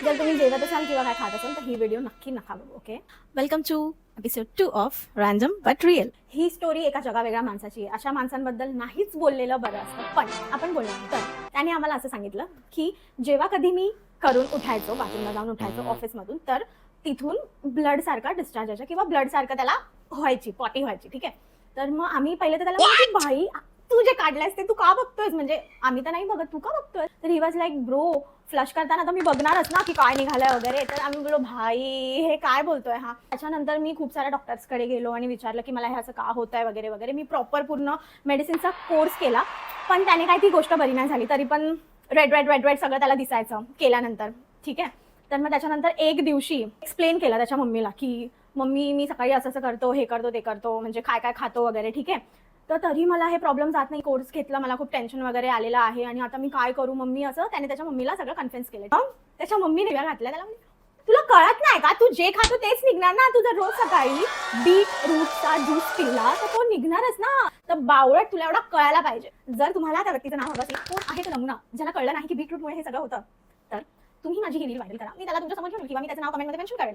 जर तुम्ही जेवत असाल किंवा काय खात असाल तर ही व्हिडिओ नक्की नका बघू. Okay, welcome to episode 2 of random but real. ही स्टोरी एका जगावेगळ्या माणसाची आहे. अशा माणसांबद्दल नाहीच बोललेलं बरं असतं, पण आपण बोलणार. तर त्याने आम्हाला असं सांगितलं की जेव्हा कधी मी करून उठायचो, बाथरूमला जाऊन उठायचो ऑफिसमधून, तर तिथून ब्लड सारखा डिस्चार्ज व्हायचा किंवा ब्लड सारखं त्याला व्हायची, पॉटी व्हायची. ठीक आहे, तर मग आम्ही पहिले तर त्याला म्हणायचो, भाई तू जे काढलंयस ते तू का बघतोयस, म्हणजे आम्ही तर नाही बघत, तू का बघतोय. तर he was like, bro flush करताना तर मी बघणारच ना की काय निघालंय वगैरे. तर आम्ही बोललो, भाई हे काय बोलतोय हा. त्याच्यानंतर मी खूप साऱ्या डॉक्टर्सकडे गेलो आणि विचारलं की मला हे असं का होत आहे वगैरे वगैरे. मी प्रॉपर पूर्ण मेडिसिनचा कोर्स केला, पण त्याने काही ती गोष्ट बरी नाही झाली. तरी पण रेड रेड रेड रेड सगळं त्याला दिसायचं केल्यानंतर. ठीक आहे, तर मग त्याच्यानंतर एक दिवशी एक्सप्लेन केला त्याच्या मम्मीला की मम्मी मी सकाळी असं असं करतो, हे करतो ते करतो, म्हणजे काय काय खातो वगैरे. ठीक आहे, तर तरी मला हे प्रॉब्लेम जात नाही. कोर्स घेतला, मला खूप टेन्शन वगैरे आलेलं आहे आणि आता मी काय करू मम्मी, असं त्याने त्याच्या मम्मीला सगळं कन्फ्युज केलं. त्याच्या मम्मीने घातल्या त्याला, तुला कळत नाही का, तू जे खातो तेच निघणार ना. तुझं रोज सकाळी बीट रूटचा ज्यूस पिला तर तो निघणारच ना. तर बावळट, तुला एवढा कळायला पाहिजे. जर तुम्हाला त्या व्यक्तीचं नाव हवं असेल, कोण आहे तो नमुना ज्याला कळलं नाही की बीटरूटमुळे हे सगळं होतं, तर तुम्ही माझी ही रील व्हायरल करा. मी त्याला तुमच्या समोर घेऊन किंवा मी त्याचं नाव कमेंटमध्ये मेन्शन करेल.